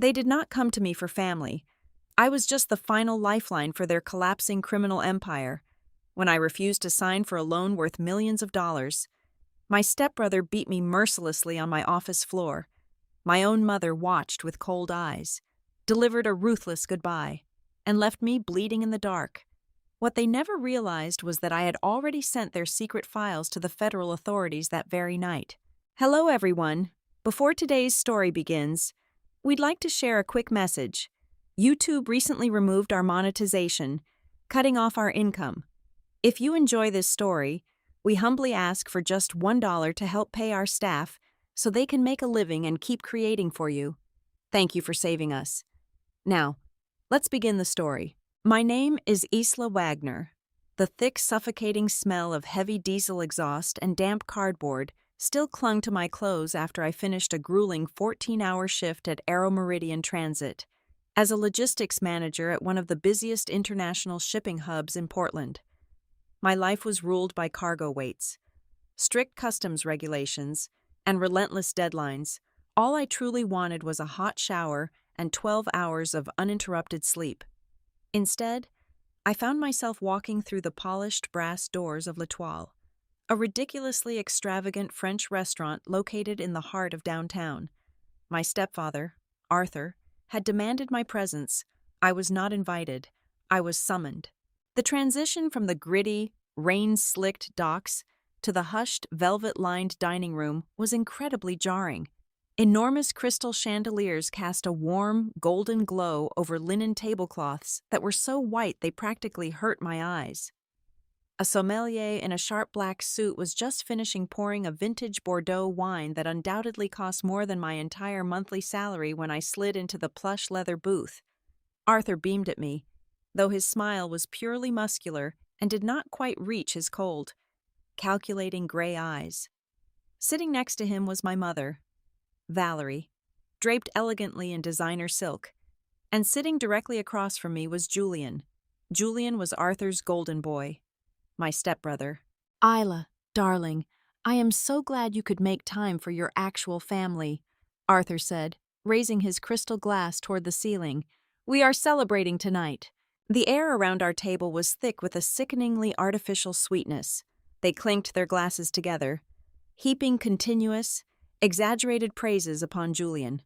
They did not come to me for family. I was just the final lifeline for their collapsing criminal empire. When I refused to sign for a loan worth millions of dollars, my stepbrother beat me mercilessly on my office floor. My own mother watched with cold eyes, delivered a ruthless goodbye, and left me bleeding in the dark. What they never realized was that I had already sent their secret files to the federal authorities that very night. Hello, everyone. Before today's story begins, we'd like to share a quick message. YouTube recently removed our monetization, cutting off our income. If you enjoy this story, we humbly ask for just $1 to help pay our staff so they can make a living and keep creating for you. Thank you for saving us. Now, let's begin the story. My name is Isla Wagner. The thick, suffocating smell of heavy diesel exhaust and damp cardboard still clung to my clothes after I finished a grueling 14-hour shift at Aero Meridian Transit as a logistics manager at one of the busiest international shipping hubs in Portland. My life was ruled by cargo weights, strict customs regulations, and relentless deadlines. All I truly wanted was a hot shower and 12 hours of uninterrupted sleep. Instead, I found myself walking through the polished brass doors of L'Etoile, a ridiculously extravagant French restaurant located in the heart of downtown. My stepfather, Arthur, had demanded my presence. I was not invited. I was summoned. The transition from the gritty, rain-slicked docks to the hushed, velvet-lined dining room was incredibly jarring. Enormous crystal chandeliers cast a warm, golden glow over linen tablecloths that were so white they practically hurt my eyes. A sommelier in a sharp black suit was just finishing pouring a vintage Bordeaux wine that undoubtedly cost more than my entire monthly salary when I slid into the plush leather booth. Arthur beamed at me, though his smile was purely muscular and did not quite reach his cold, calculating gray eyes. Sitting next to him was my mother, Valerie, draped elegantly in designer silk, and sitting directly across from me was Julian. Julian was Arthur's golden boy, my stepbrother. Isla, darling, I am so glad you could make time for your actual family, Arthur said, raising his crystal glass toward the ceiling. We are celebrating tonight. The air around our table was thick with a sickeningly artificial sweetness. They clinked their glasses together, heaping continuous, exaggerated praises upon Julian.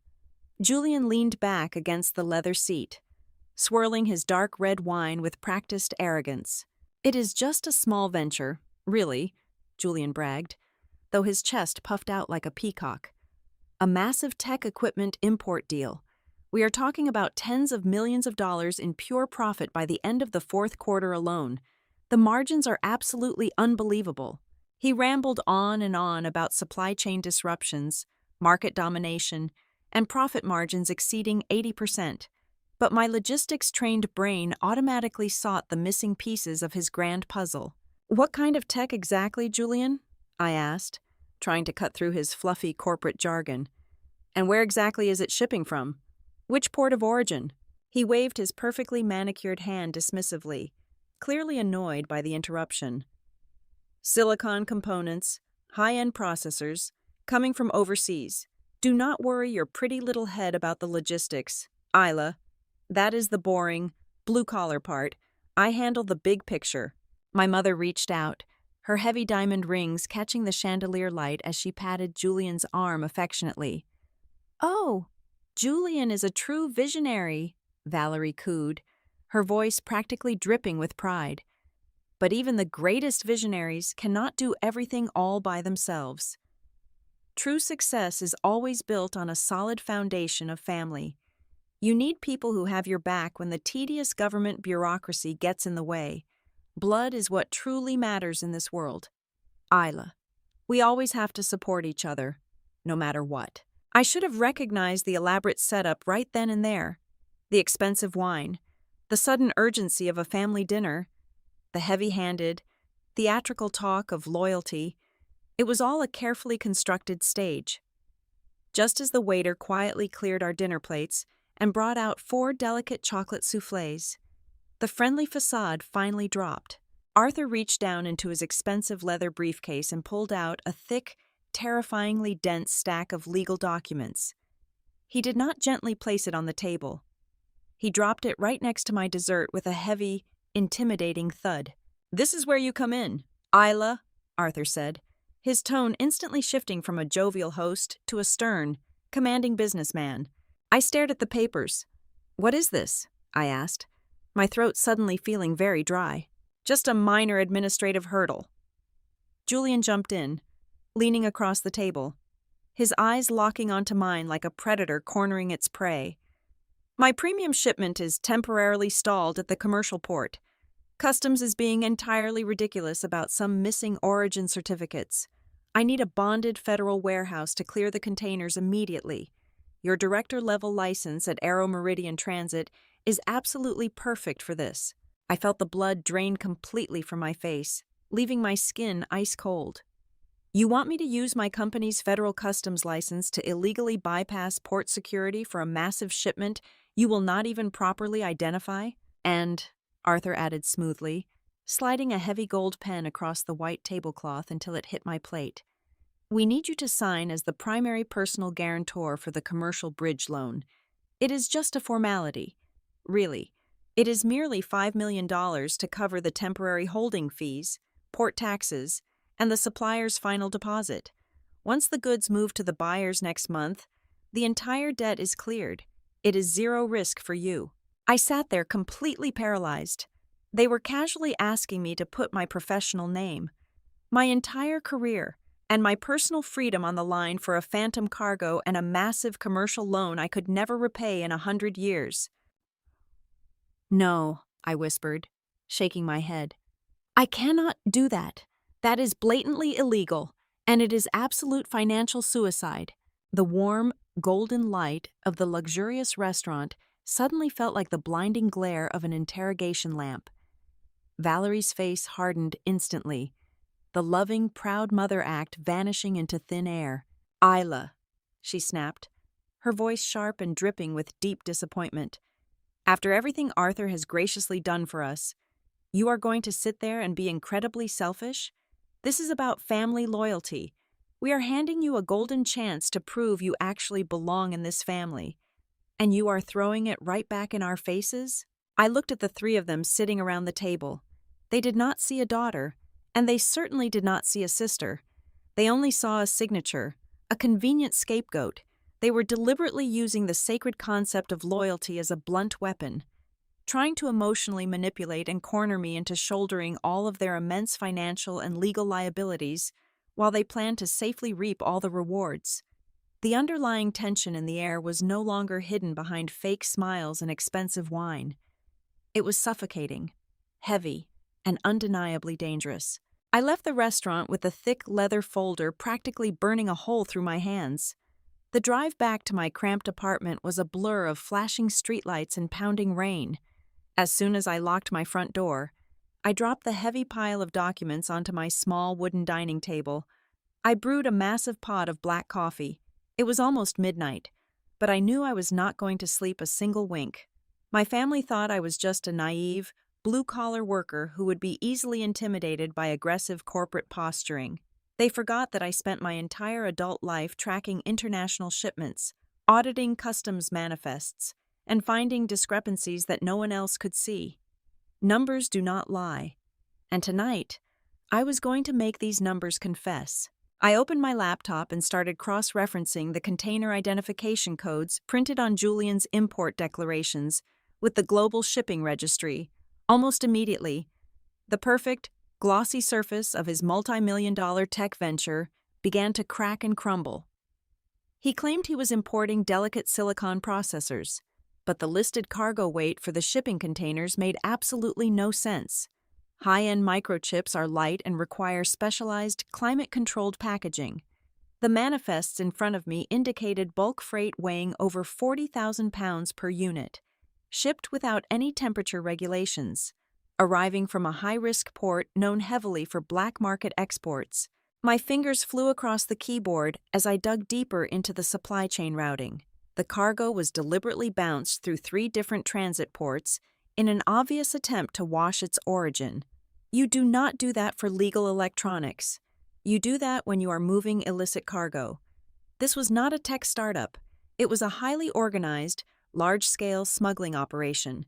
Julian leaned back against the leather seat, swirling his dark red wine with practiced arrogance. It is just a small venture, really, Julian bragged, though his chest puffed out like a peacock. A massive tech equipment import deal. We are talking about tens of millions of dollars in pure profit by the end of the fourth quarter alone. The margins are absolutely unbelievable. He rambled on and on about supply chain disruptions, market domination, and profit margins exceeding 80%. But my logistics-trained brain automatically sought the missing pieces of his grand puzzle. What kind of tech exactly, Julian? I asked, trying to cut through his fluffy corporate jargon. And where exactly is it shipping from? Which port of origin? He waved his perfectly manicured hand dismissively, clearly annoyed by the interruption. Silicon components, high-end processors, coming from overseas. Do not worry your pretty little head about the logistics, Isla. That is the boring, blue-collar part. I handle the big picture. My mother reached out, her heavy diamond rings catching the chandelier light as she patted Julian's arm affectionately. Oh, Julian is a true visionary, Valerie cooed, her voice practically dripping with pride. But even the greatest visionaries cannot do everything all by themselves. True success is always built on a solid foundation of family. You need people who have your back when the tedious government bureaucracy gets in the way. Blood is what truly matters in this world. Isla, we always have to support each other, no matter what. I should have recognized the elaborate setup right then and there. The expensive wine, the sudden urgency of a family dinner, the heavy-handed, theatrical talk of loyalty. It was all a carefully constructed stage. Just as the waiter quietly cleared our dinner plates and brought out 4 delicate chocolate soufflés, the friendly facade finally dropped. Arthur reached down into his expensive leather briefcase and pulled out a thick, terrifyingly dense stack of legal documents. He did not gently place it on the table. He dropped it right next to my dessert with a heavy, intimidating thud. "This is where you come in, Isla," Arthur said, his tone instantly shifting from a jovial host to a stern, commanding businessman. I stared at the papers. "What is this?" I asked, my throat suddenly feeling very dry. "Just a minor administrative hurdle." Julian jumped in, leaning across the table, his eyes locking onto mine like a predator cornering its prey. "My premium shipment is temporarily stalled at the commercial port. Customs is being entirely ridiculous about some missing origin certificates. I need a bonded federal warehouse to clear the containers immediately. Your director-level license at Aero Meridian Transit is absolutely perfect for this." I felt the blood drain completely from my face, leaving my skin ice cold. "You want me to use my company's federal customs license to illegally bypass port security for a massive shipment you will not even properly identify?" "And," Arthur added smoothly, sliding a heavy gold pen across the white tablecloth until it hit my plate, "we need you to sign as the primary personal guarantor for the commercial bridge loan. It is just a formality. Really, it is merely $5 million to cover the temporary holding fees, port taxes, and the supplier's final deposit. Once the goods move to the buyers next month, the entire debt is cleared. It is zero risk for you." I sat there completely paralyzed. They were casually asking me to put my professional name, my entire career, and my personal freedom on the line for a phantom cargo and a massive commercial loan I could never repay in 100 years. "No," I whispered, shaking my head. "I cannot do that. That is blatantly illegal, and it is absolute financial suicide." The warm, golden light of the luxurious restaurant suddenly felt like the blinding glare of an interrogation lamp. Valerie's face hardened instantly, the loving, proud mother act vanishing into thin air. "Isla," she snapped, her voice sharp and dripping with deep disappointment. "After everything Arthur has graciously done for us, you are going to sit there and be incredibly selfish? This is about family loyalty. We are handing you a golden chance to prove you actually belong in this family. And you are throwing it right back in our faces?" I looked at the three of them sitting around the table. They did not see a daughter, and they certainly did not see a sister. They only saw a signature, a convenient scapegoat. They were deliberately using the sacred concept of loyalty as a blunt weapon, trying to emotionally manipulate and corner me into shouldering all of their immense financial and legal liabilities while they planned to safely reap all the rewards. The underlying tension in the air was no longer hidden behind fake smiles and expensive wine. It was suffocating, heavy, and undeniably dangerous. I left the restaurant with the thick leather folder practically burning a hole through my hands. The drive back to my cramped apartment was a blur of flashing streetlights and pounding rain. As soon as I locked my front door, I dropped the heavy pile of documents onto my small wooden dining table. I brewed a massive pot of black coffee. It was almost midnight, but I knew I was not going to sleep a single wink. My family thought I was just a naive, blue-collar worker who would be easily intimidated by aggressive corporate posturing. They forgot that I spent my entire adult life tracking international shipments, auditing customs manifests, and finding discrepancies that no one else could see. Numbers do not lie. And tonight, I was going to make these numbers confess. I opened my laptop and started cross-referencing the container identification codes printed on Julian's import declarations with the Global Shipping Registry. Almost immediately, the perfect, glossy surface of his multi-million-dollar tech venture began to crack and crumble. He claimed he was importing delicate silicon processors, but the listed cargo weight for the shipping containers made absolutely no sense. High-end microchips are light and require specialized, climate-controlled packaging. The manifests in front of me indicated bulk freight weighing over 40,000 pounds per unit, shipped without any temperature regulations, arriving from a high-risk port known heavily for black market exports. My fingers flew across the keyboard as I dug deeper into the supply chain routing. The cargo was deliberately bounced through 3 different transit ports in an obvious attempt to wash its origin. You do not do that for legal electronics. You do that when you are moving illicit cargo. This was not a tech startup. It was a highly organized, large-scale smuggling operation,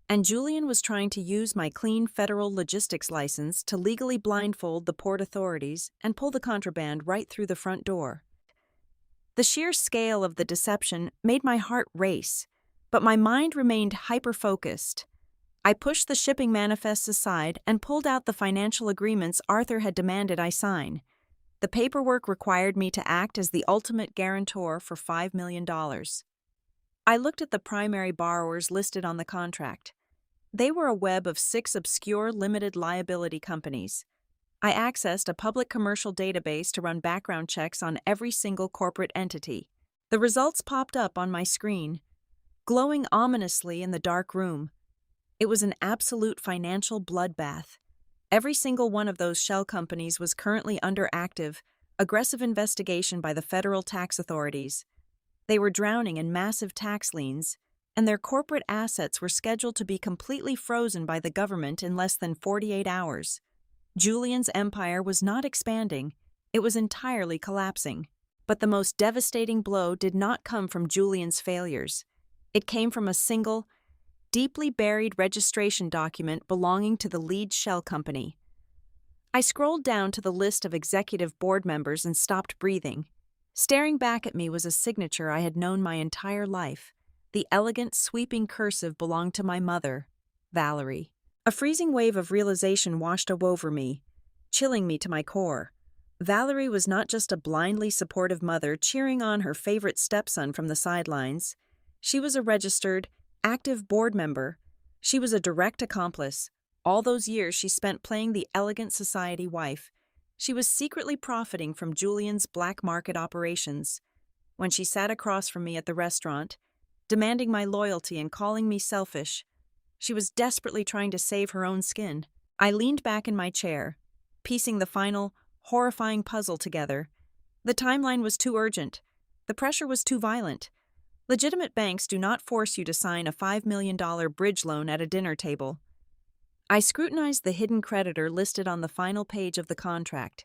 and Julian was trying to use my clean federal logistics license to legally blindfold the port authorities and pull the contraband right through the front door. The sheer scale of the deception made my heart race, but my mind remained hyper-focused. I pushed the shipping manifests aside and pulled out the financial agreements Arthur had demanded I sign. The paperwork required me to act as the ultimate guarantor for $5 million. I looked at the primary borrowers listed on the contract. They were a web of 6 obscure limited liability companies. I accessed a public commercial database to run background checks on every single corporate entity. The results popped up on my screen, glowing ominously in the dark room. It was an absolute financial bloodbath. Every single one of those shell companies was currently under active, aggressive investigation by the federal tax authorities. They were drowning in massive tax liens, and their corporate assets were scheduled to be completely frozen by the government in less than 48 hours. Julian's empire was not expanding, it was entirely collapsing. But the most devastating blow did not come from Julian's failures. It came from a single, deeply buried registration document belonging to the lead shell company. I scrolled down to the list of executive board members and stopped breathing. Staring back at me was a signature I had known my entire life. The elegant, sweeping cursive belonged to my mother, Valerie. A freezing wave of realization washed over me, chilling me to my core. Valerie was not just a blindly supportive mother cheering on her favorite stepson from the sidelines. She was a registered, active board member. She was a direct accomplice. All those years she spent playing the elegant society wife. She was secretly profiting from Julian's black market operations. When she sat across from me at the restaurant, demanding my loyalty and calling me selfish, she was desperately trying to save her own skin. I leaned back in my chair, piecing the final, horrifying puzzle together. The timeline was too urgent. The pressure was too violent. Legitimate banks do not force you to sign a $5 million bridge loan at a dinner table. I scrutinized the hidden creditor listed on the final page of the contract.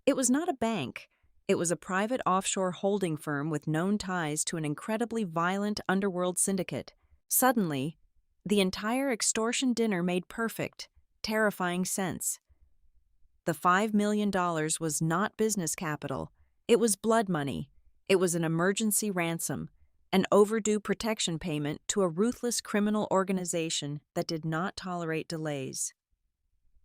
It was not a bank. It was a private offshore holding firm with known ties to an incredibly violent underworld syndicate. Suddenly, the entire extortion dinner made perfect, terrifying sense. The $5 million was not business capital. It was blood money. It was an emergency ransom, an overdue protection payment to a ruthless criminal organization that did not tolerate delays.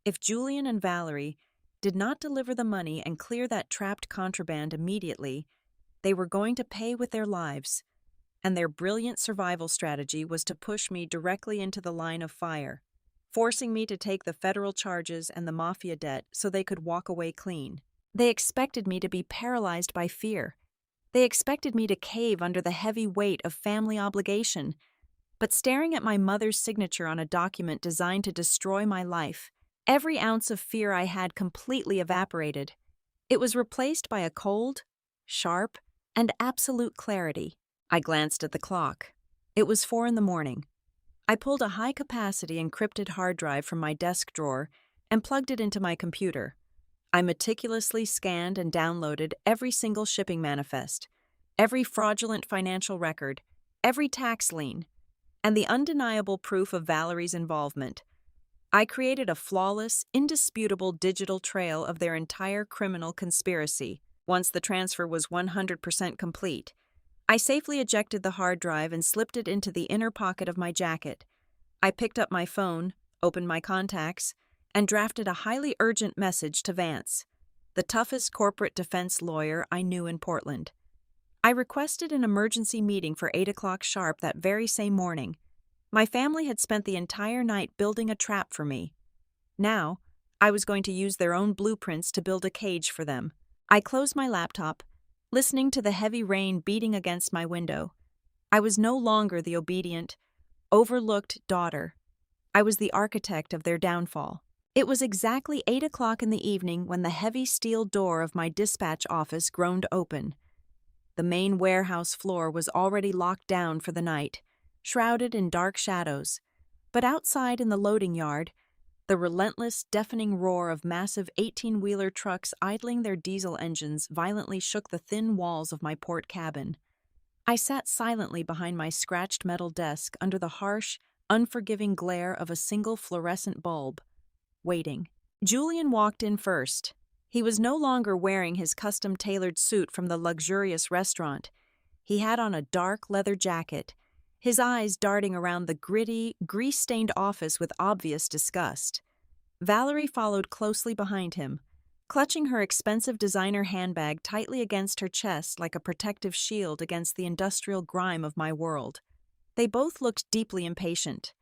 If Julian and Valerie did not deliver the money and clear that trapped contraband immediately, they were going to pay with their lives, and their brilliant survival strategy was to push me directly into the line of fire, forcing me to take the federal charges and the mafia debt so they could walk away clean. They expected me to be paralyzed by fear. They expected me to cave under the heavy weight of family obligation. But staring at my mother's signature on a document designed to destroy my life, every ounce of fear I had completely evaporated. It was replaced by a cold, sharp, and absolute clarity. I glanced at the clock. It was 4 a.m. I pulled a high-capacity encrypted hard drive from my desk drawer and plugged it into my computer. I meticulously scanned and downloaded every single shipping manifest, every fraudulent financial record, every tax lien, and the undeniable proof of Valerie's involvement. I created a flawless, indisputable digital trail of their entire criminal conspiracy. Once the transfer was 100% complete, I safely ejected the hard drive and slipped it into the inner pocket of my jacket. I picked up my phone, opened my contacts, and drafted a highly urgent message to Vance, the toughest corporate defense lawyer I knew in Portland. I requested an emergency meeting for 8 o'clock sharp that very same morning. My family had spent the entire night building a trap for me. Now, I was going to use their own blueprints to build a cage for them. I closed my laptop, listening to the heavy rain beating against my window. I was no longer the obedient, overlooked daughter. I was the architect of their downfall. It was exactly 8 o'clock in the evening when the heavy steel door of my dispatch office groaned open. The main warehouse floor was already locked down for the night, shrouded in dark shadows. But outside in the loading yard, the relentless, deafening roar of massive 18-wheeler trucks idling their diesel engines violently shook the thin walls of my port cabin. I sat silently behind my scratched metal desk under the harsh, unforgiving glare of a single fluorescent bulb, waiting. Julian walked in first. He was no longer wearing his custom-tailored suit from the luxurious restaurant. He had on a dark leather jacket, his eyes darting around the gritty, grease-stained office with obvious disgust. Valerie followed closely behind him, clutching her expensive designer handbag tightly against her chest like a protective shield against the industrial grime of my world. They both looked deeply impatient,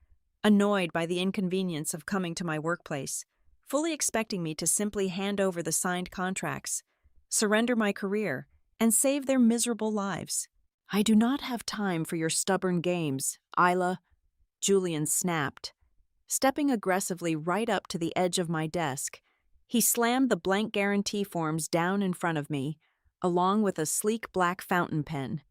annoyed by the inconvenience of coming to my workplace, fully expecting me to simply hand over the signed contracts, surrender my career, and save their miserable lives. "I do not have time for your stubborn games, Isla," Julian snapped. Stepping aggressively right up to the edge of my desk, he slammed the blank guarantee forms down in front of me, along with a sleek black fountain pen.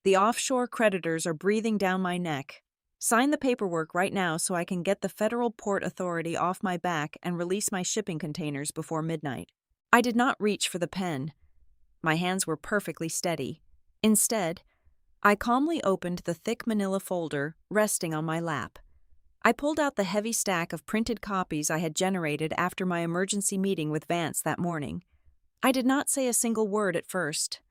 "The offshore creditors are breathing down my neck. Sign the paperwork right now so I can get the Federal Port Authority off my back and release my shipping containers before midnight." I did not reach for the pen. My hands were perfectly steady. Instead, I calmly opened the thick manila folder resting on my lap. I pulled out the heavy stack of printed copies I had generated after my emergency meeting with Vance that morning. I did not say a single word at first.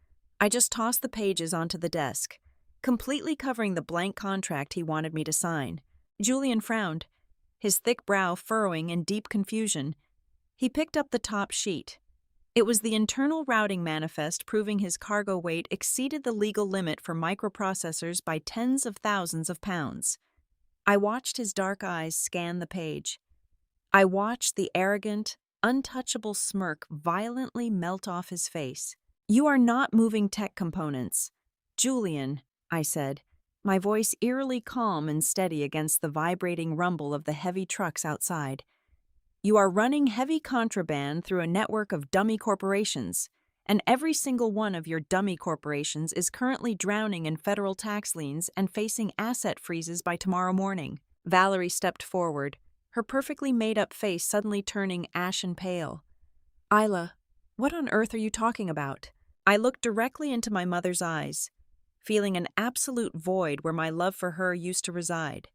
I just tossed the pages onto the desk, completely covering the blank contract he wanted me to sign. Julian frowned, his thick brow furrowing in deep confusion. He picked up the top sheet. It was the internal routing manifest proving his cargo weight exceeded the legal limit for microprocessors by tens of thousands of pounds. I watched his dark eyes scan the page. I watched the arrogant, untouchable smirk violently melt off his face. "You are not moving tech components, Julian," I said, my voice eerily calm and steady against the vibrating rumble of the heavy trucks outside. "You are running heavy contraband through a network of dummy corporations, and every single one of your dummy corporations is currently drowning in federal tax liens and facing asset freezes by tomorrow morning." Valerie stepped forward, her perfectly made-up face suddenly turning ashen pale. "Isla, what on earth are you talking about?" I looked directly into my mother's eyes, feeling an absolute void where my love for her used to reside.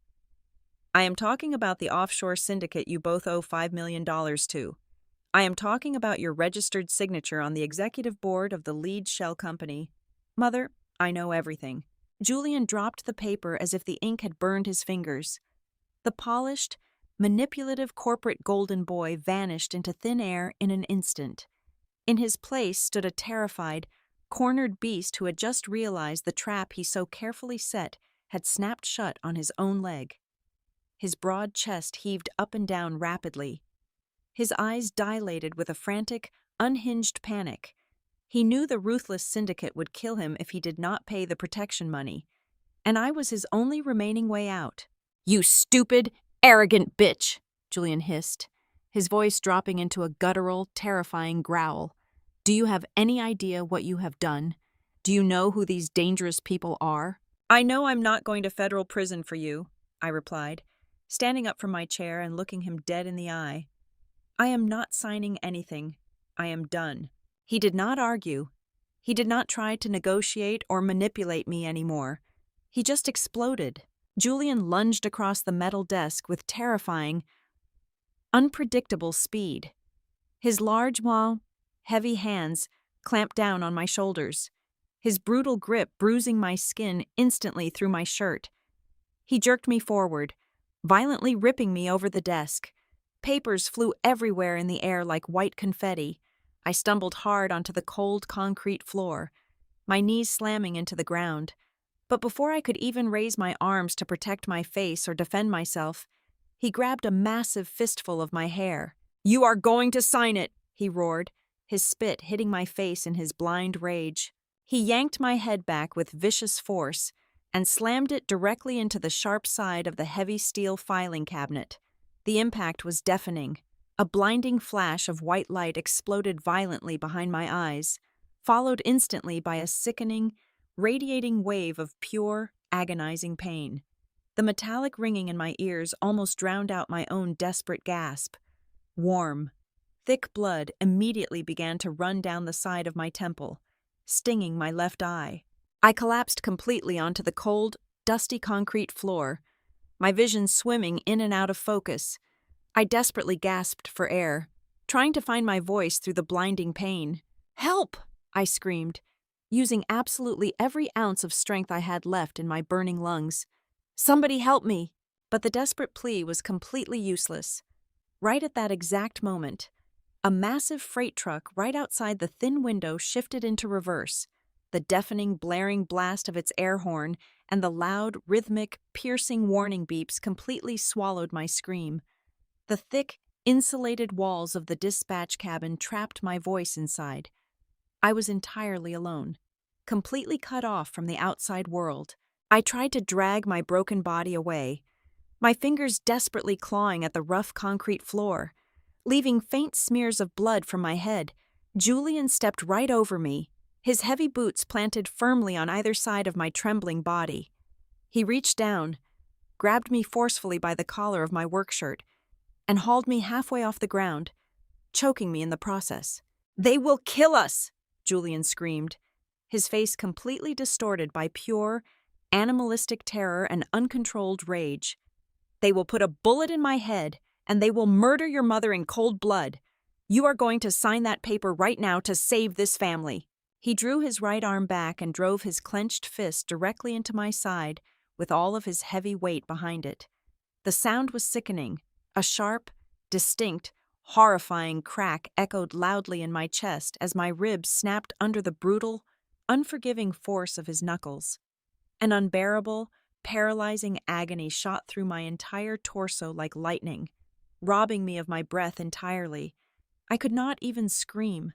"I am talking about the offshore syndicate you both owe $5 million to. I am talking about your registered signature on the executive board of the lead shell company. Mother, I know everything." Julian dropped the paper as if the ink had burned his fingers. The polished, manipulative corporate golden boy vanished into thin air in an instant. In his place stood a terrified, cornered beast who had just realized the trap he so carefully set had snapped shut on his own leg. His broad chest heaved up and down rapidly. His eyes dilated with a frantic, unhinged panic. He knew the ruthless syndicate would kill him if he did not pay the protection money, and I was his only remaining way out. "You stupid, arrogant bitch," Julian hissed, his voice dropping into a guttural, terrifying growl. "Do you have any idea what you have done? Do you know who these dangerous people are?" "I know I'm not going to federal prison for you," I replied, standing up from my chair and looking him dead in the eye. "I am not signing anything. I am done." He did not argue. He did not try to negotiate or manipulate me anymore. He just exploded. Julian lunged across the metal desk with terrifying, unpredictable speed. His large, heavy hands clamped down on my shoulders, his brutal grip bruising my skin instantly through my shirt. He jerked me forward, violently ripping me over the desk. Papers flew everywhere in the air like white confetti. I stumbled hard onto the cold concrete floor, my knees slamming into the ground. But before I could even raise my arms to protect my face or defend myself, he grabbed a massive fistful of my hair. "You are going to sign it," he roared, his spit hitting my face in his blind rage. He yanked my head back with vicious force and slammed it directly into the sharp side of the heavy steel filing cabinet. The impact was deafening. A blinding flash of white light exploded violently behind my eyes, followed instantly by a sickening, radiating wave of pure, agonizing pain. The metallic ringing in my ears almost drowned out my own desperate gasp. Warm, thick blood immediately began to run down the side of my temple, stinging my left eye. I collapsed completely onto the cold, dusty concrete floor, my vision swimming in and out of focus. I desperately gasped for air, trying to find my voice through the blinding pain. "Help!" I screamed, using absolutely every ounce of strength I had left in my burning lungs. "Somebody help me!" But the desperate plea was completely useless. Right at that exact moment, a massive freight truck right outside the thin window shifted into reverse. The deafening, blaring blast of its air horn and the loud, rhythmic, piercing warning beeps completely swallowed my scream. The thick, insulated walls of the dispatch cabin trapped my voice inside. I was entirely alone, completely cut off from the outside world. I tried to drag my broken body away, my fingers desperately clawing at the rough concrete floor. Leaving faint smears of blood from my head, Julian stepped right over me, his heavy boots planted firmly on either side of my trembling body. He reached down, grabbed me forcefully by the collar of my work shirt, and hauled me halfway off the ground, choking me in the process. "They will kill us!" Julian screamed, his face completely distorted by pure, animalistic terror and uncontrolled rage. "They will put a bullet in my head, and they will murder your mother in cold blood. You are going to sign that paper right now to save this family." He drew his right arm back and drove his clenched fist directly into my side with all of his heavy weight behind it. The sound was sickening. A sharp, distinct, horrifying crack echoed loudly in my chest as my ribs snapped under the brutal, unforgiving force of his knuckles. An unbearable, paralyzing agony shot through my entire torso like lightning, robbing me of my breath entirely. I could not even scream.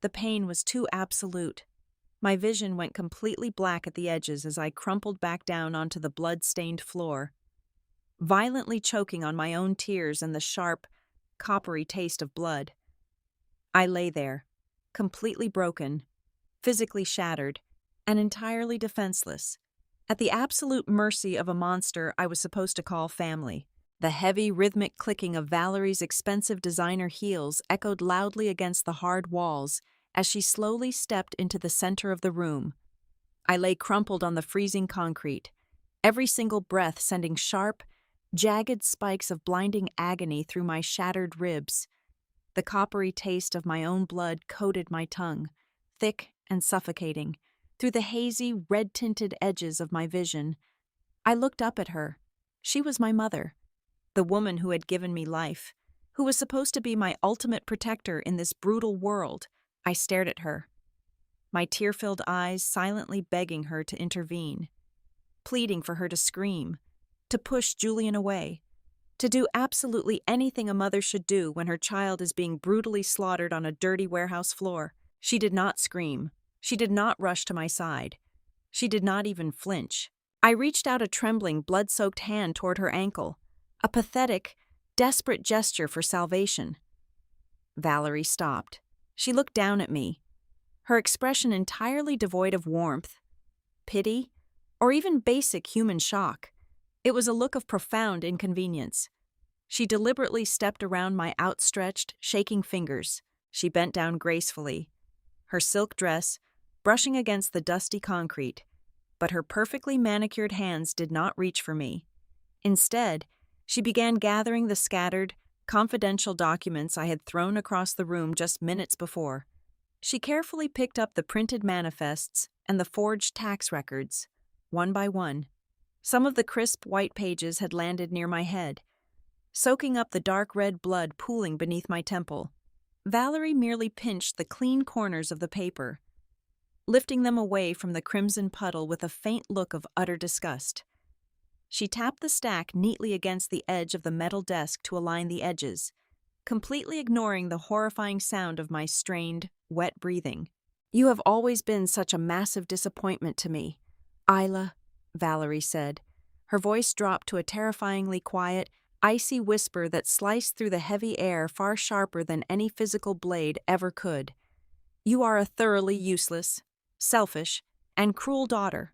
The pain was too absolute. My vision went completely black at the edges as I crumpled back down onto the blood-stained floor, violently choking on my own tears and the sharp, coppery taste of blood. I lay there, completely broken, physically shattered, and entirely defenseless, at the absolute mercy of a monster I was supposed to call family. The heavy, rhythmic clicking of Valerie's expensive designer heels echoed loudly against the hard walls as she slowly stepped into the center of the room. I lay crumpled on the freezing concrete, every single breath sending sharp, jagged spikes of blinding agony through my shattered ribs. The coppery taste of my own blood coated my tongue, thick and suffocating, through the hazy, red-tinted edges of my vision. I looked up at her. She was my mother, the woman who had given me life, who was supposed to be my ultimate protector in this brutal world. I stared at her, my tear-filled eyes silently begging her to intervene, pleading for her to scream, to push Julian away, to do absolutely anything a mother should do when her child is being brutally slaughtered on a dirty warehouse floor. She did not scream. She did not rush to my side. She did not even flinch. I reached out a trembling, blood-soaked hand toward her ankle, a pathetic, desperate gesture for salvation. Valerie stopped. She looked down at me, her expression entirely devoid of warmth, pity, or even basic human shock. It was a look of profound inconvenience. She deliberately stepped around my outstretched, shaking fingers. She bent down gracefully, her silk dress brushing against the dusty concrete, but her perfectly manicured hands did not reach for me. Instead, she began gathering the scattered, confidential documents I had thrown across the room just minutes before. She carefully picked up the printed manifests and the forged tax records, one by one. Some of the crisp white pages had landed near my head, soaking up the dark red blood pooling beneath my temple. Valerie merely pinched the clean corners of the paper, lifting them away from the crimson puddle with a faint look of utter disgust. She tapped the stack neatly against the edge of the metal desk to align the edges, completely ignoring the horrifying sound of my strained, wet breathing. "You have always been such a massive disappointment to me, Isla," Valerie said. Her voice dropped to a terrifyingly quiet, icy whisper that sliced through the heavy air far sharper than any physical blade ever could. "You are a thoroughly useless, selfish, and cruel daughter.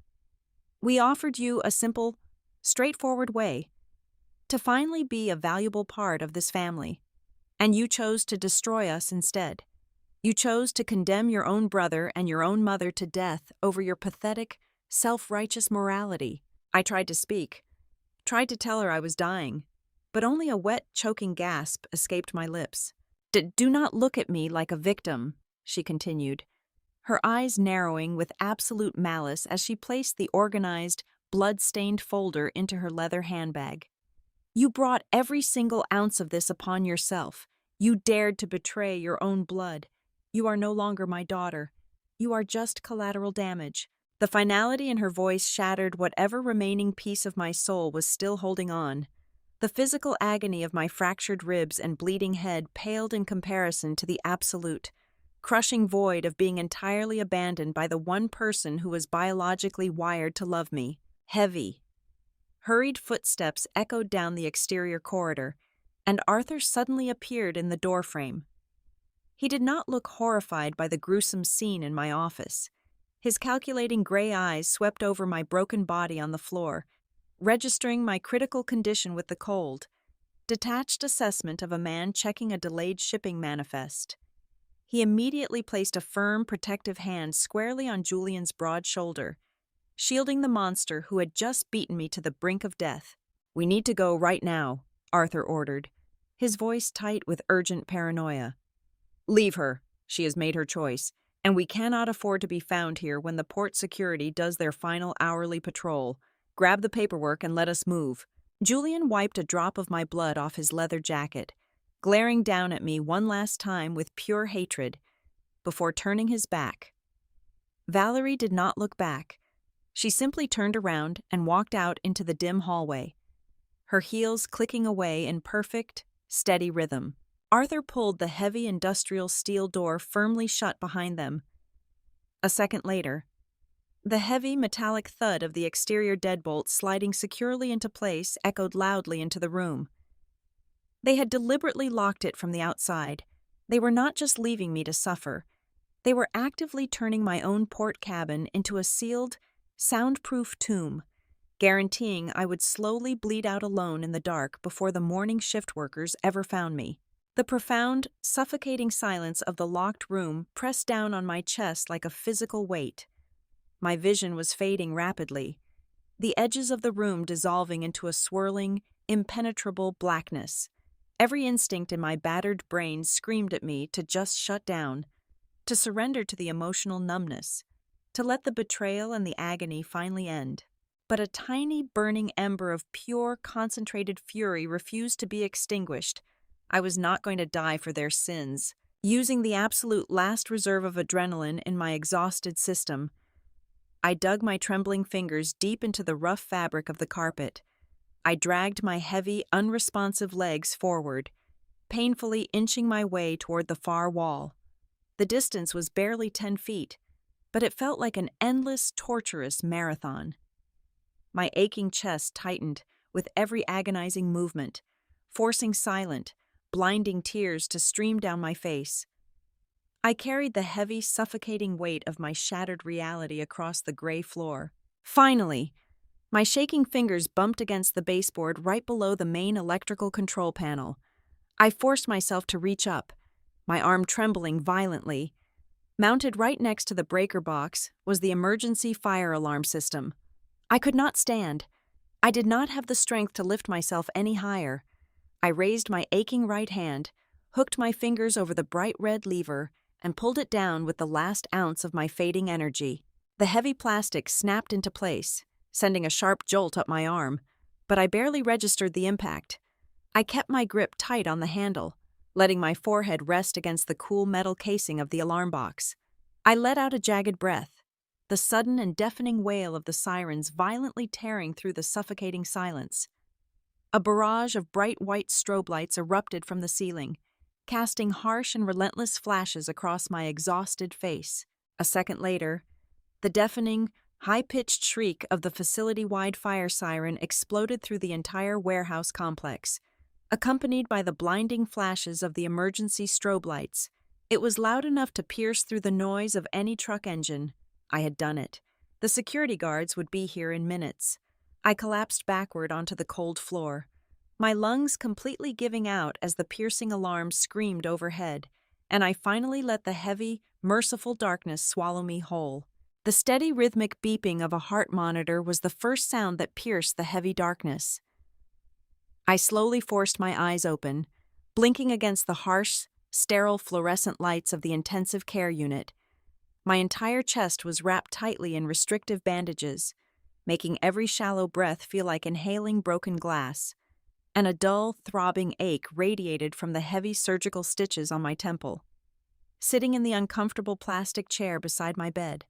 We offered you a simple, straightforward way to finally be a valuable part of this family, and you chose to destroy us instead. You chose to condemn your own brother and your own mother to death over your pathetic, self-righteous morality. I tried to speak, tried to tell her I was dying, but only a wet, choking gasp escaped my lips. Do not look at me like a victim," she continued, her eyes narrowing with absolute malice as she placed the organized, blood-stained folder into her leather handbag. "You brought every single ounce of this upon yourself. You dared to betray your own blood. You are no longer my daughter. You are just collateral damage." The finality in her voice shattered whatever remaining piece of my soul was still holding on. The physical agony of my fractured ribs and bleeding head paled in comparison to the absolute, crushing void of being entirely abandoned by the one person who was biologically wired to love me. Heavy, hurried footsteps echoed down the exterior corridor, and Arthur suddenly appeared in the doorframe. He did not look horrified by the gruesome scene in my office. His calculating gray eyes swept over my broken body on the floor, registering my critical condition with the cold, detached assessment of a man checking a delayed shipping manifest. He immediately placed a firm, protective hand squarely on Julian's broad shoulder, shielding the monster who had just beaten me to the brink of death. "We need to go right now," Arthur ordered, his voice tight with urgent paranoia. "Leave her. She has made her choice, and we cannot afford to be found here when the port security does their final hourly patrol. Grab the paperwork and let us move." Julian wiped a drop of my blood off his leather jacket, glaring down at me one last time with pure hatred, before turning his back. Valerie did not look back. She simply turned around and walked out into the dim hallway, her heels clicking away in perfect, steady rhythm. Arthur pulled the heavy industrial steel door firmly shut behind them. A second later, the heavy metallic thud of the exterior deadbolt sliding securely into place echoed loudly into the room. They had deliberately locked it from the outside. They were not just leaving me to suffer. They were actively turning my own port cabin into a sealed, soundproof tomb, guaranteeing I would slowly bleed out alone in the dark before the morning shift workers ever found me. The profound, suffocating silence of the locked room pressed down on my chest like a physical weight. My vision was fading rapidly, the edges of the room dissolving into a swirling, impenetrable blackness. Every instinct in my battered brain screamed at me to just shut down, to surrender to the emotional numbness, to let the betrayal and the agony finally end. But a tiny burning ember of pure, concentrated fury refused to be extinguished. I was not going to die for their sins. Using the absolute last reserve of adrenaline in my exhausted system, I dug my trembling fingers deep into the rough fabric of the carpet. I dragged my heavy, unresponsive legs forward, painfully inching my way toward the far wall. The distance was barely 10 feet, but it felt like an endless, torturous marathon. My aching chest tightened with every agonizing movement, forcing silent, blinding tears to stream down my face. I carried the heavy, suffocating weight of my shattered reality across the gray floor. Finally, my shaking fingers bumped against the baseboard right below the main electrical control panel. I forced myself to reach up, my arm trembling violently. Mounted right next to the breaker box was the emergency fire alarm system. I could not stand. I did not have the strength to lift myself any higher. I raised my aching right hand, hooked my fingers over the bright red lever, and pulled it down with the last ounce of my fading energy. The heavy plastic snapped into place, sending a sharp jolt up my arm, but I barely registered the impact. I kept my grip tight on the handle, letting my forehead rest against the cool metal casing of the alarm box. I let out a jagged breath, the sudden and deafening wail of the sirens violently tearing through the suffocating silence. A barrage of bright white strobe lights erupted from the ceiling, casting harsh and relentless flashes across my exhausted face. A second later, the deafening, high-pitched shriek of the facility-wide fire siren exploded through the entire warehouse complex, accompanied by the blinding flashes of the emergency strobe lights. It was loud enough to pierce through the noise of any truck engine. I had done it. The security guards would be here in minutes. I collapsed backward onto the cold floor, my lungs completely giving out as the piercing alarm screamed overhead, and I finally let the heavy, merciful darkness swallow me whole. The steady rhythmic beeping of a heart monitor was the first sound that pierced the heavy darkness. I slowly forced my eyes open, blinking against the harsh, sterile fluorescent lights of the intensive care unit. My entire chest was wrapped tightly in restrictive bandages, making every shallow breath feel like inhaling broken glass, and a dull, throbbing ache radiated from the heavy surgical stitches on my temple. Sitting in the uncomfortable plastic chair beside my bed,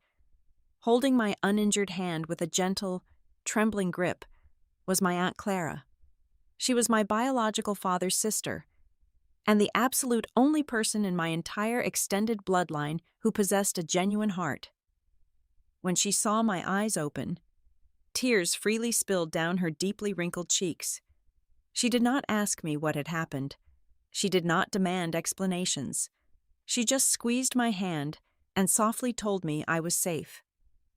holding my uninjured hand with a gentle, trembling grip, was my Aunt Clara. She was my biological father's sister, and the absolute only person in my entire extended bloodline who possessed a genuine heart. When she saw my eyes open, tears freely spilled down her deeply wrinkled cheeks. She did not ask me what had happened. She did not demand explanations. She just squeezed my hand and softly told me I was safe,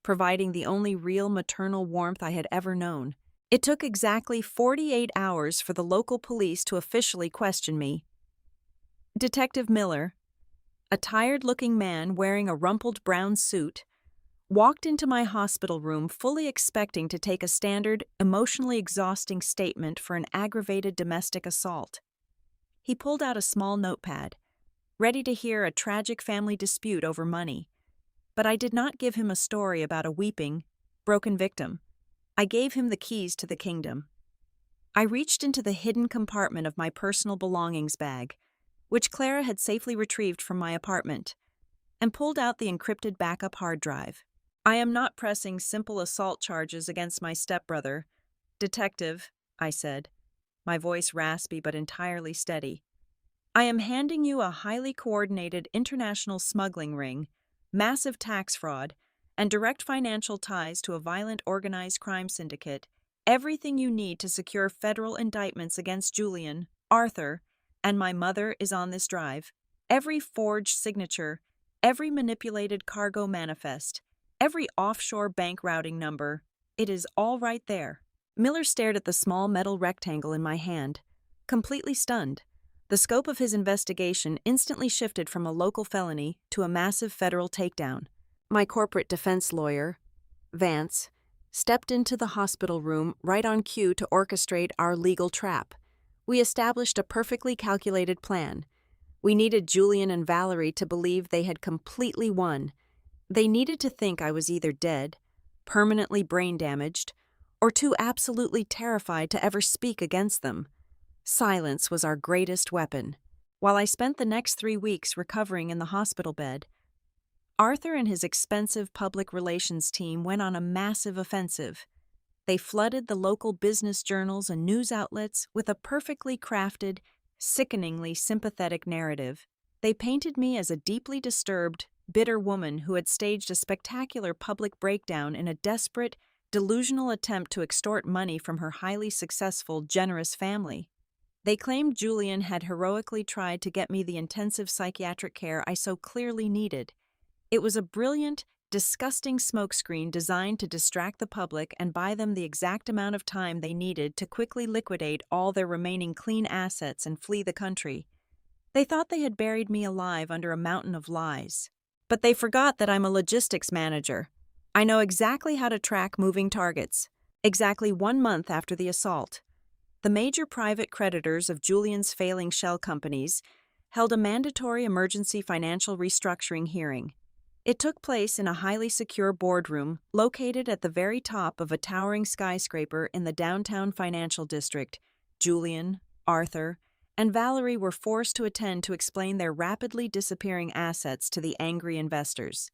providing the only real maternal warmth I had ever known. It took exactly 48 hours for the local police to officially question me. Detective Miller, a tired-looking man wearing a rumpled brown suit, walked into my hospital room fully expecting to take a standard, emotionally exhausting statement for an aggravated domestic assault. He pulled out a small notepad, ready to hear a tragic family dispute over money. But I did not give him a story about a weeping, broken victim. I gave him the keys to the kingdom. I reached into the hidden compartment of my personal belongings bag, which Clara had safely retrieved from my apartment, and pulled out the encrypted backup hard drive. I am not pressing simple assault charges against my stepbrother, Detective, I said, my voice raspy but entirely steady. I am handing you a highly coordinated international smuggling ring, massive tax fraud, and direct financial ties to a violent organized crime syndicate, everything you need to secure federal indictments against Julian, Arthur, and my mother is on this drive. Every forged signature, every manipulated cargo manifest, every offshore bank routing number, it is all right there. Miller stared at the small metal rectangle in my hand, completely stunned. The scope of his investigation instantly shifted from a local felony to a massive federal takedown. My corporate defense lawyer, Vance, stepped into the hospital room right on cue to orchestrate our legal trap. We established a perfectly calculated plan. We needed Julian and Valerie to believe they had completely won. They needed to think I was either dead, permanently brain damaged, or too absolutely terrified to ever speak against them. Silence was our greatest weapon. While I spent the next 3 weeks recovering in the hospital bed, Arthur and his expensive public relations team went on a massive offensive. They flooded the local business journals and news outlets with a perfectly crafted, sickeningly sympathetic narrative. They painted me as a deeply disturbed, bitter woman who had staged a spectacular public breakdown in a desperate, delusional attempt to extort money from her highly successful, generous family. They claimed Julian had heroically tried to get me the intensive psychiatric care I so clearly needed. It was a brilliant, disgusting smokescreen designed to distract the public and buy them the exact amount of time they needed to quickly liquidate all their remaining clean assets and flee the country. They thought they had buried me alive under a mountain of lies. But they forgot that I'm a logistics manager. I know exactly how to track moving targets. Exactly 1 month after the assault, the major private creditors of Julian's failing shell companies held a mandatory emergency financial restructuring hearing. It took place in a highly secure boardroom located at the very top of a towering skyscraper in the downtown financial district. Julian, Arthur, and Valerie were forced to attend to explain their rapidly disappearing assets to the angry investors.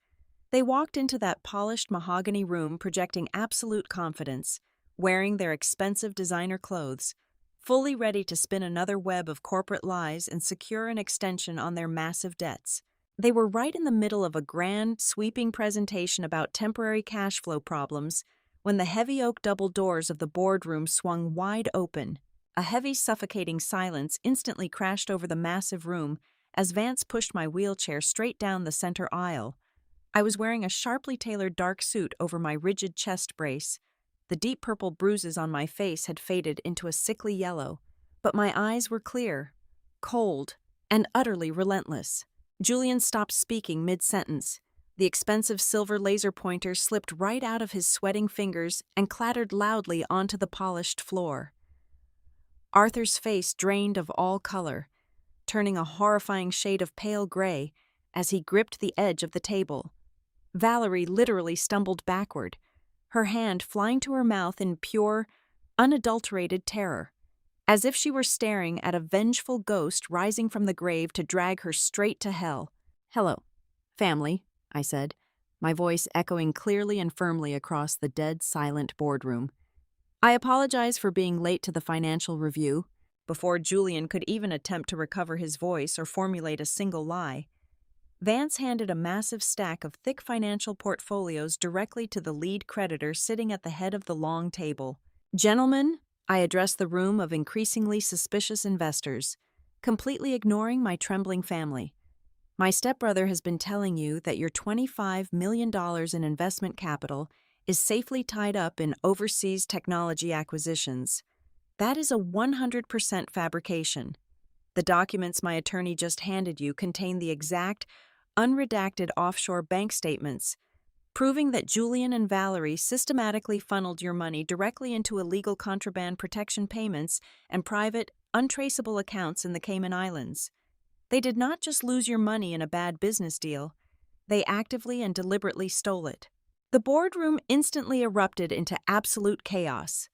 They walked into that polished mahogany room projecting absolute confidence, wearing their expensive designer clothes, fully ready to spin another web of corporate lies and secure an extension on their massive debts. They were right in the middle of a grand, sweeping presentation about temporary cash flow problems when the heavy oak double doors of the boardroom swung wide open. A heavy, suffocating silence instantly crashed over the massive room as Vance pushed my wheelchair straight down the center aisle. I was wearing a sharply tailored dark suit over my rigid chest brace. The deep purple bruises on my face had faded into a sickly yellow, but my eyes were clear, cold, and utterly relentless. Julian stopped speaking mid-sentence, The expensive silver laser pointer slipped right out of his sweating fingers and clattered loudly onto the polished floor. Arthur's face drained of all color, turning a horrifying shade of pale gray as he gripped the edge of the table. Valerie literally stumbled backward, her hand flying to her mouth in pure, unadulterated terror, as if she were staring at a vengeful ghost rising from the grave to drag her straight to hell. "Hello, family," I said, my voice echoing clearly and firmly across the dead, silent boardroom. "I apologize for being late to the financial review." Before Julian could even attempt to recover his voice or formulate a single lie, Vance handed a massive stack of thick financial portfolios directly to the lead creditor sitting at the head of the long table. "Gentlemen," I addressed the room of increasingly suspicious investors, completely ignoring my trembling family. "My stepbrother has been telling you that your $25 million in investment capital is safely tied up in overseas technology acquisitions. That is a 100% fabrication. The documents my attorney just handed you contain the exact, unredacted offshore bank statements, proving that Julian and Valerie systematically funneled your money directly into illegal contraband protection payments and private, untraceable accounts in the Cayman Islands. They did not just lose your money in a bad business deal, they actively and deliberately stole it." The boardroom instantly erupted into absolute chaos.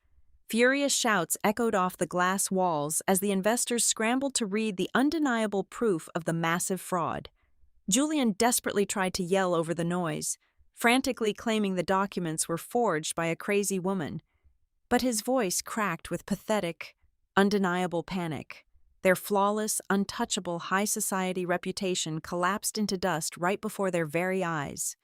Furious shouts echoed off the glass walls as the investors scrambled to read the undeniable proof of the massive fraud. Julian desperately tried to yell over the noise, frantically claiming the documents were forged by a crazy woman. But his voice cracked with pathetic, undeniable panic. Their flawless, untouchable high society reputation collapsed into dust right before their very eyes.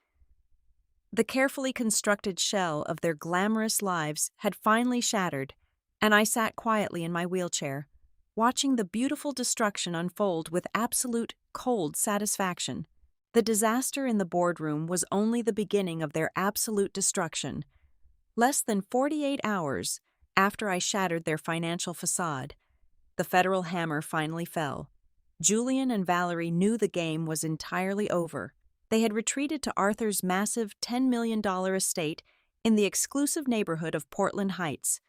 The carefully constructed shell of their glamorous lives had finally shattered, and I sat quietly in my wheelchair, watching the beautiful destruction unfold with absolute, cold satisfaction. The disaster in the boardroom was only the beginning of their absolute destruction. Less than 48 hours after I shattered their financial facade, the federal hammer finally fell. Julian and Valerie knew the game was entirely over. They had retreated to Arthur's massive $10 million estate in the exclusive neighborhood of Portland Heights,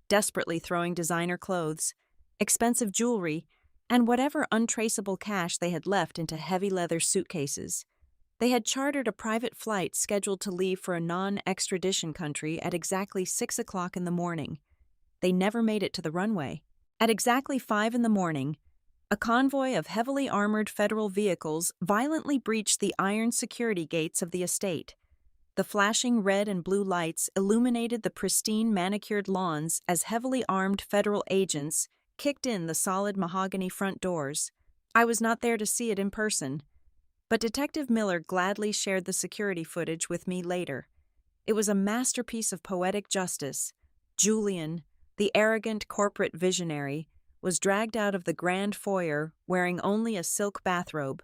desperately throwing designer clothes, expensive jewelry, and whatever untraceable cash they had left into heavy leather suitcases. They had chartered a private flight scheduled to leave for a non-extradition country at exactly 6 o'clock in the morning. They never made it to the runway. At exactly 5 in the morning, a convoy of heavily armored federal vehicles violently breached the iron security gates of the estate. The flashing red and blue lights illuminated the pristine manicured lawns as heavily armed federal agents kicked in the solid mahogany front doors. I was not there to see it in person, but Detective Miller gladly shared the security footage with me later. It was a masterpiece of poetic justice. Julian, the arrogant corporate visionary, was dragged out of the grand foyer wearing only a silk bathrobe,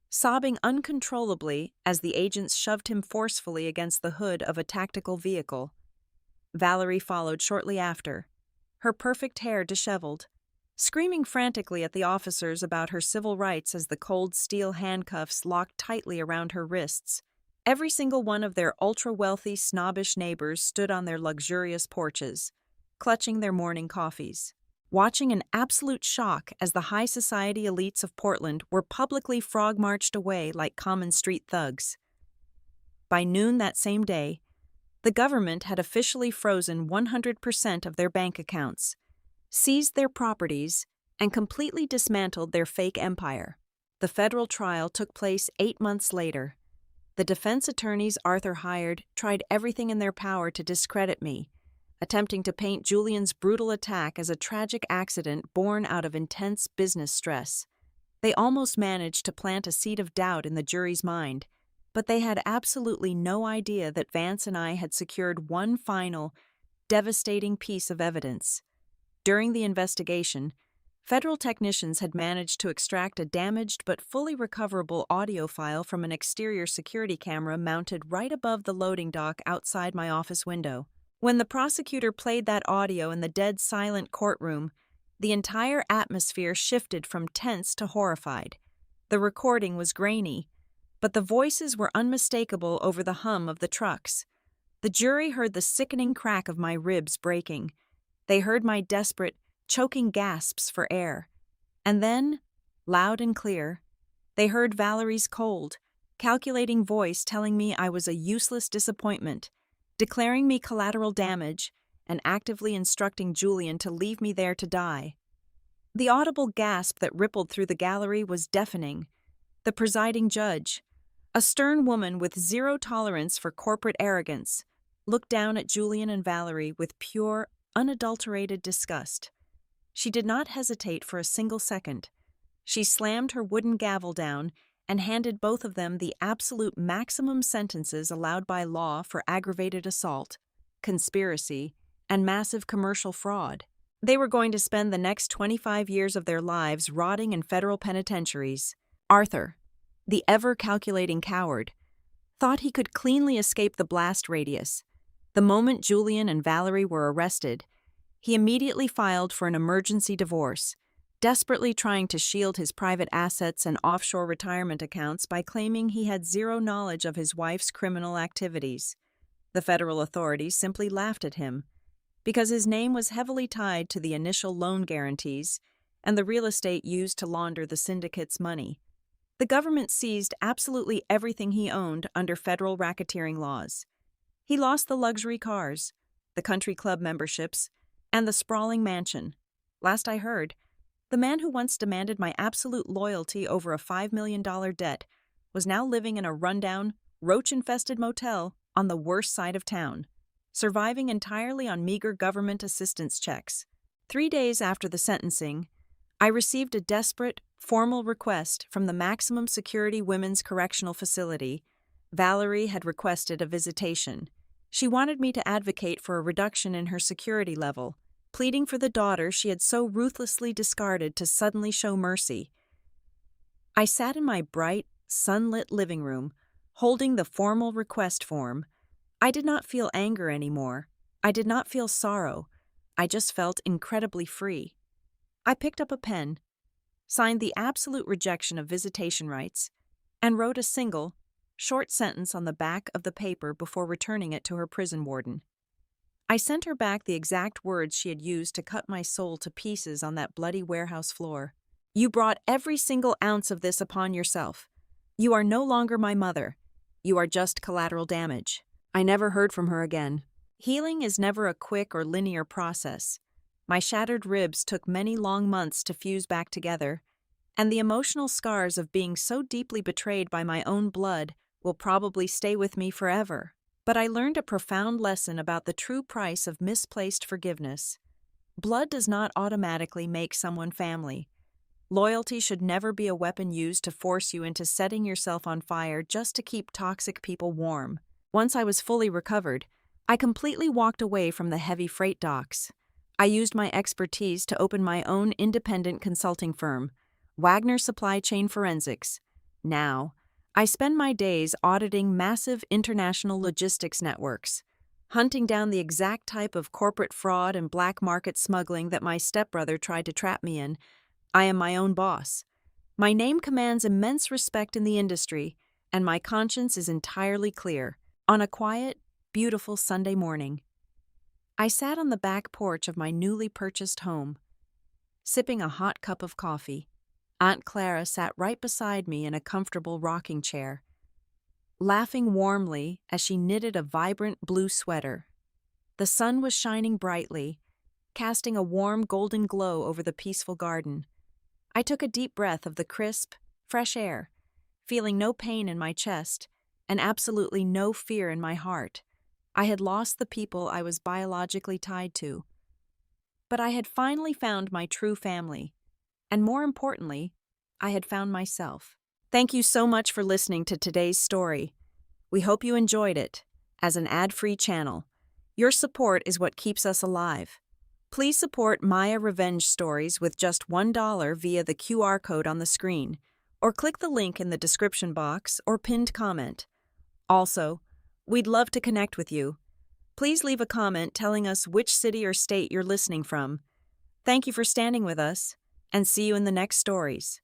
sobbing uncontrollably as the agents shoved him forcefully against the hood of a tactical vehicle. Valerie followed shortly after, her perfect hair disheveled, screaming frantically at the officers about her civil rights as the cold steel handcuffs locked tightly around her wrists. Every single one of their ultra-wealthy, snobbish neighbors stood on their luxurious porches, clutching their morning coffees, watching in absolute shock as the high society elites of Portland were publicly frog-marched away like common street thugs. By noon that same day, the government had officially frozen 100% of their bank accounts, seized their properties, and completely dismantled their fake empire. The federal trial took place 8 months later. The defense attorneys Arthur hired tried everything in their power to discredit me, attempting to paint Julian's brutal attack as a tragic accident born out of intense business stress. They almost managed to plant a seed of doubt in the jury's mind, but they had absolutely no idea that Vance and I had secured one final, devastating piece of evidence. During the investigation, federal technicians had managed to extract a damaged but fully recoverable audio file from an exterior security camera mounted right above the loading dock outside my office window. When the prosecutor played that audio in the dead-silent courtroom, the entire atmosphere shifted from tense to horrified. The recording was grainy, but the voices were unmistakable over the hum of the trucks. The jury heard the sickening crack of my ribs breaking. They heard my desperate, choking gasps for air. And then, loud and clear, they heard Valerie's cold, calculating voice telling me I was a useless disappointment, declaring me collateral damage, and actively instructing Julian to leave me there to die. The audible gasp that rippled through the gallery was deafening. The presiding judge, a stern woman with zero tolerance for corporate arrogance, looked down at Julian and Valerie with pure, unadulterated disgust. She did not hesitate for a single second. She slammed her wooden gavel down and handed both of them the absolute maximum sentences allowed by law for aggravated assault, conspiracy, and massive commercial fraud. They were going to spend the next 25 years of their lives rotting in federal penitentiaries. Arthur, the ever-calculating coward, thought he could cleanly escape the blast radius. The moment Julian and Valerie were arrested, he immediately filed for an emergency divorce, desperately trying to shield his private assets and offshore retirement accounts by claiming he had zero knowledge of his wife's criminal activities. The federal authorities simply laughed at him, because his name was heavily tied to the initial loan guarantees and the real estate used to launder the syndicate's money. The government seized absolutely everything he owned under federal racketeering laws. He lost the luxury cars, the country club memberships, and the sprawling mansion. Last I heard, the man who once demanded my absolute loyalty over a $5 million debt was now living in a rundown, roach-infested motel on the worst side of town, surviving entirely on meager government assistance checks. 3 days after the sentencing, I received a desperate, formal request from the maximum security women's correctional facility. Valerie had requested a visitation. She wanted me to advocate for a reduction in her security level, pleading for the daughter she had so ruthlessly discarded to suddenly show mercy. I sat in my bright, sunlit living room, holding the formal request form. I did not feel anger anymore. I did not feel sorrow. I just felt incredibly free. I picked up a pen, signed the absolute rejection of visitation rights, and wrote a single, short sentence on the back of the paper before returning it to her prison warden. I sent her back the exact words she had used to cut my soul to pieces on that bloody warehouse floor. "You brought every single ounce of this upon yourself. You are no longer my mother. You are just collateral damage." I never heard from her again. Healing is never a quick or linear process. My shattered ribs took many long months to fuse back together, and the emotional scars of being so deeply betrayed by my own blood will probably stay with me forever. But I learned a profound lesson about the true price of misplaced forgiveness. Blood does not automatically make someone family. Loyalty should never be a weapon used to force you into setting yourself on fire just to keep toxic people warm. Once I was fully recovered, I completely walked away from the heavy freight docks. I used my expertise to open my own independent consulting firm, Wagner Supply Chain Forensics. Now, I spend my days auditing massive international logistics networks, hunting down the exact type of corporate fraud and black market smuggling that my stepbrother tried to trap me in. I am my own boss. My name commands immense respect in the industry, and my conscience is entirely clear. On a quiet, beautiful Sunday morning, I sat on the back porch of my newly purchased home, sipping a hot cup of coffee. Aunt Clara sat right beside me in a comfortable rocking chair, laughing warmly as she knitted a vibrant blue sweater. The sun was shining brightly, casting a warm golden glow over the peaceful garden. I took a deep breath of the crisp, fresh air, feeling no pain in my chest and absolutely no fear in my heart. I had lost the people I was biologically tied to, but I had finally found my true family, and more importantly, I had found myself. Thank you so much for listening to today's story. We hope you enjoyed it. As an ad-free channel, your support is what keeps us alive. Please support Maya Revenge Stories with just $1 via the QR code on the screen, or click the link in the description box or pinned comment. Also, we'd love to connect with you. Please leave a comment telling us which city or state you're listening from. Thank you for standing with us, and see you in the next stories.